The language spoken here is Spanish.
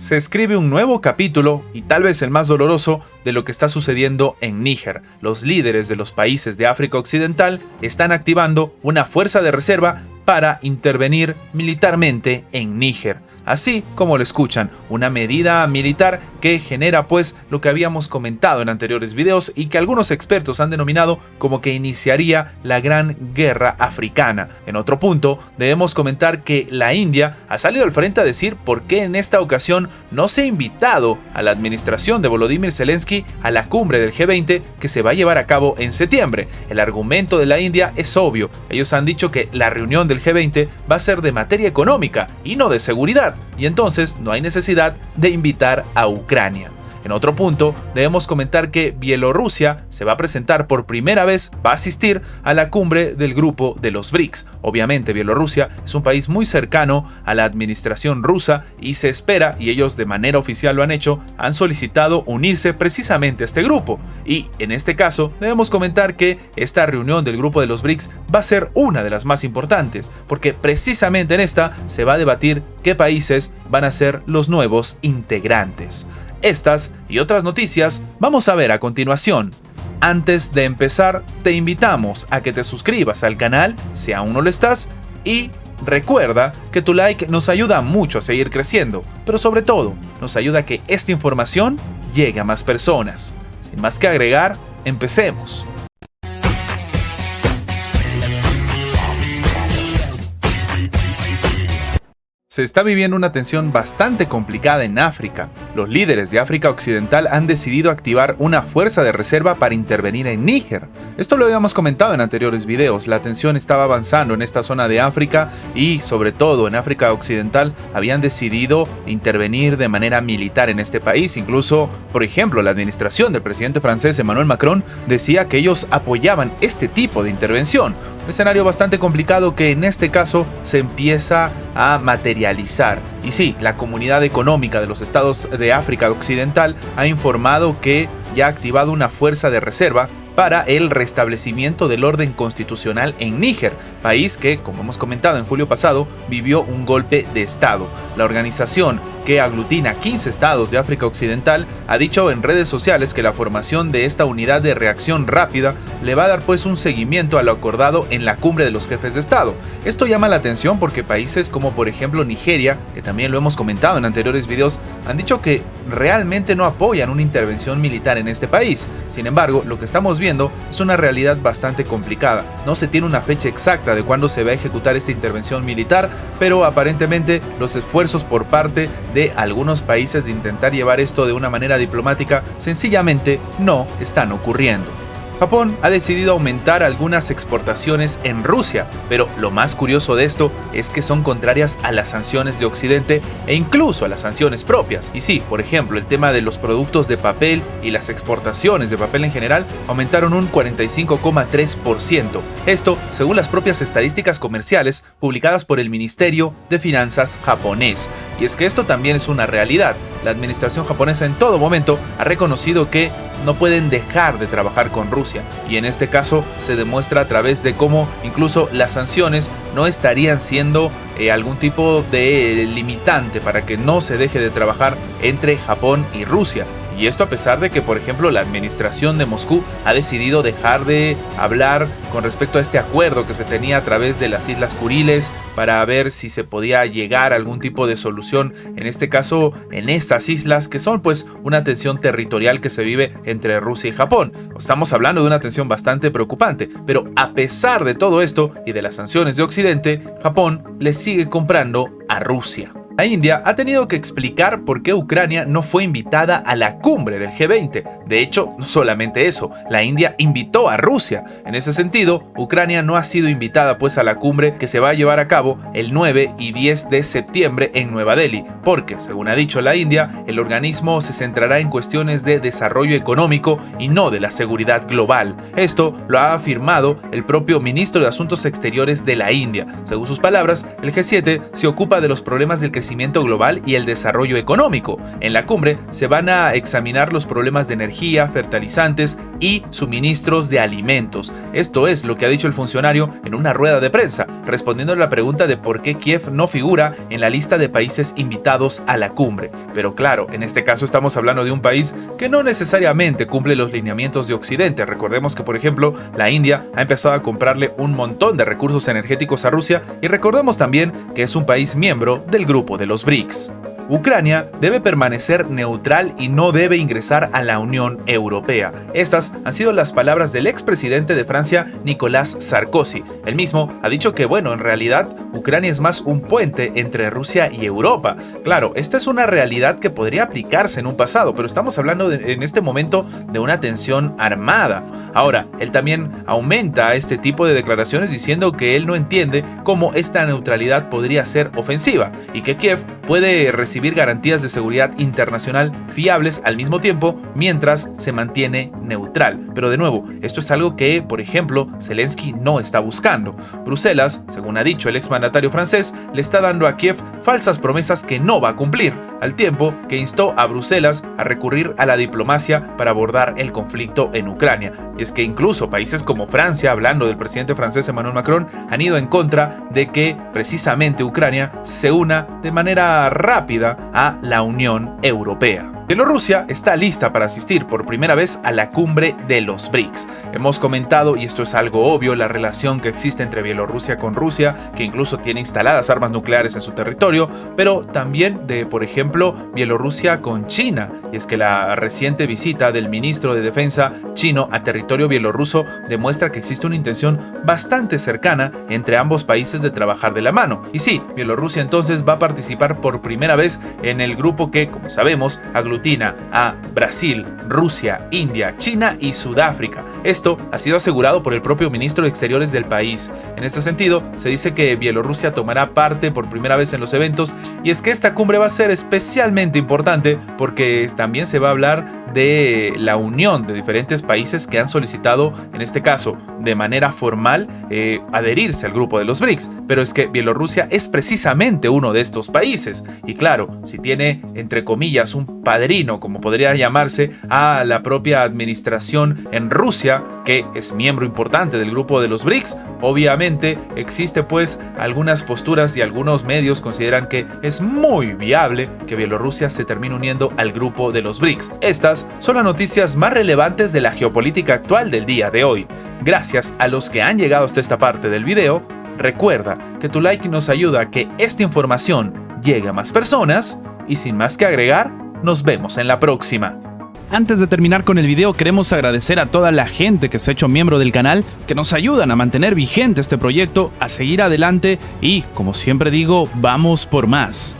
Se escribe un nuevo capítulo, y tal vez el más doloroso, de lo que está sucediendo en Níger. Los líderes de los países de África Occidental están activando una fuerza de reserva para intervenir militarmente en Níger. Así como lo escuchan, una medida militar que genera pues lo que habíamos comentado en anteriores videos y que algunos expertos han denominado como que iniciaría la Gran Guerra Africana. En otro punto, debemos comentar que la India ha salido al frente a decir por qué en esta ocasión no se ha invitado a la administración de Volodymyr Zelensky a la cumbre del G20 que se va a llevar a cabo en septiembre. El argumento de la India es obvio. Ellos han dicho que la reunión del G20 va a ser de materia económica y no de seguridad, y entonces no hay necesidad de invitar a Ucrania. En otro punto, debemos comentar que Bielorrusia se va a presentar por primera vez, va a asistir a la cumbre del grupo de los BRICS. Obviamente, Bielorrusia es un país muy cercano a la administración rusa y se espera, y ellos de manera oficial lo han hecho, han solicitado unirse precisamente a este grupo. Y en este caso, debemos comentar que esta reunión del grupo de los BRICS va a ser una de las más importantes, porque precisamente en esta se va a debatir qué países van a ser los nuevos integrantes. Estas y otras noticias vamos a ver a continuación. Antes de empezar, te invitamos a que te suscribas al canal si aún no lo estás y recuerda que tu like nos ayuda mucho a seguir creciendo, pero sobre todo nos ayuda a que esta información llegue a más personas. Sin más que agregar, empecemos. Se está viviendo una tensión bastante complicada en África. Los líderes de África Occidental han decidido activar una fuerza de reserva para intervenir en Níger. Esto lo habíamos comentado en anteriores videos. La tensión estaba avanzando en esta zona de África y, sobre todo en África Occidental, habían decidido intervenir de manera militar en este país. Incluso, por ejemplo, la administración del presidente francés Emmanuel Macron decía que ellos apoyaban este tipo de intervención. Un escenario bastante complicado que en este caso se empieza a materializar. Y sí, la Comunidad Económica de los Estados de África Occidental ha informado que ya ha activado una fuerza de reserva para el restablecimiento del orden constitucional en Níger, país que, como hemos comentado en julio pasado, vivió un golpe de estado. La organización, que aglutina 15 estados de África Occidental, ha dicho en redes sociales que la formación de esta unidad de reacción rápida le va a dar pues un seguimiento a lo acordado en la cumbre de los jefes de estado. Esto llama la atención porque países como por ejemplo Nigeria, que también lo hemos comentado en anteriores videos, han dicho que realmente no apoyan una intervención militar en este país. Sin embargo, lo que estamos viendo es una realidad bastante complicada. No se tiene una fecha exacta de cuándo se va a ejecutar esta intervención militar, pero aparentemente los esfuerzos por parte de algunos países de intentar llevar esto de una manera diplomática sencillamente no están ocurriendo. Japón ha decidido aumentar algunas exportaciones en Rusia, pero lo más curioso de esto es que son contrarias a las sanciones de Occidente e incluso a las sanciones propias. Y sí, por ejemplo, el tema de los productos de papel y las exportaciones de papel en general aumentaron un 45,3%. Esto según las propias estadísticas comerciales publicadas por el Ministerio de Finanzas japonés. Y es que esto también es una realidad. La administración japonesa en todo momento ha reconocido que no pueden dejar de trabajar con Rusia, y en este caso se demuestra a través de cómo incluso las sanciones no estarían siendo algún tipo de limitante para que no se deje de trabajar entre Japón y Rusia. Y esto a pesar de que, por ejemplo, la administración de Moscú ha decidido dejar de hablar con respecto a este acuerdo que se tenía a través de las Islas Kuriles para ver si se podía llegar a algún tipo de solución, en este caso en estas islas que son pues una tensión territorial que se vive entre Rusia y Japón. Estamos hablando de una tensión bastante preocupante, pero a pesar de todo esto y de las sanciones de Occidente, Japón le sigue comprando a Rusia. La India ha tenido que explicar por qué Ucrania no fue invitada a la cumbre del G20. De hecho, no solamente eso, la India invitó a Rusia. En ese sentido, Ucrania no ha sido invitada pues a la cumbre que se va a llevar a cabo el 9 y 10 de septiembre en Nueva Delhi, porque, según ha dicho la India, el organismo se centrará en cuestiones de desarrollo económico y no de la seguridad global. Esto lo ha afirmado el propio ministro de Asuntos Exteriores de la India. Según sus palabras, el G7 se ocupa de los problemas del crecimiento crecimiento global y el desarrollo económico. En la cumbre se van a examinar los problemas de energía, fertilizantes y suministros de alimentos. Esto es lo que ha dicho el funcionario en una rueda de prensa, respondiendo a la pregunta de por qué Kiev no figura en la lista de países invitados a la cumbre. Pero claro, en este caso estamos hablando de un país que no necesariamente cumple los lineamientos de Occidente. Recordemos que, por ejemplo, la India ha empezado a comprarle un montón de recursos energéticos a Rusia, y recordemos también que es un país miembro del grupo de los BRICS. Ucrania debe permanecer neutral y no debe ingresar a la Unión Europea. Estas han sido las palabras del expresidente de Francia, Nicolas Sarkozy. Él mismo ha dicho que, en realidad, Ucrania es más un puente entre Rusia y Europa. Claro, esta es una realidad que podría aplicarse en un pasado, pero estamos hablando en este momento de una tensión armada. Ahora, él también aumenta este tipo de declaraciones diciendo que él no entiende cómo esta neutralidad podría ser ofensiva y que Kiev puede recibir garantías de seguridad internacional fiables al mismo tiempo mientras se mantiene neutral. Pero de nuevo, esto es algo que, por ejemplo, Zelensky no está buscando. Bruselas, según ha dicho el exmandatario francés, le está dando a Kiev falsas promesas que no va a cumplir, al tiempo que instó a Bruselas a recurrir a la diplomacia para abordar el conflicto en Ucrania. Y es que incluso países como Francia, hablando del presidente francés Emmanuel Macron, han ido en contra de que precisamente Ucrania se una de manera rápida a la Unión Europea. Bielorrusia está lista para asistir por primera vez a la cumbre de los BRICS. Hemos comentado, y esto es algo obvio, la relación que existe entre Bielorrusia con Rusia, que incluso tiene instaladas armas nucleares en su territorio, pero también de, por ejemplo, Bielorrusia con China. Y es que la reciente visita del ministro de Defensa chino a territorio bielorruso demuestra que existe una intención bastante cercana entre ambos países de trabajar de la mano. Y sí, Bielorrusia entonces va a participar por primera vez en el grupo que, como sabemos, aglutina a Brasil, Rusia, India, China y Sudáfrica. Esto ha sido asegurado por el propio ministro de Exteriores del país. En este sentido, se dice que Bielorrusia tomará parte por primera vez en los eventos, y es que esta cumbre va a ser especialmente importante porque también se va a hablar de la unión de diferentes países que han solicitado, en este caso de manera formal, adherirse al grupo de los BRICS. Pero es que Bielorrusia es precisamente uno de estos países, y claro, si tiene entre comillas un padrino, como podría llamarse, a la propia administración en Rusia, que es miembro importante del grupo de los BRICS, obviamente existe pues algunas posturas y algunos medios consideran que es muy viable que Bielorrusia se termine uniendo al grupo de los BRICS. Estas son las noticias más relevantes de la geopolítica actual del día de hoy. Gracias a los que han llegado hasta esta parte del video. Recuerda que tu like nos ayuda a que esta información llegue a más personas, y sin más que agregar, nos vemos en la próxima. Antes de terminar con el video, queremos agradecer a toda la gente que se ha hecho miembro del canal, que nos ayudan a mantener vigente este proyecto, a seguir adelante y, como siempre digo, vamos por más.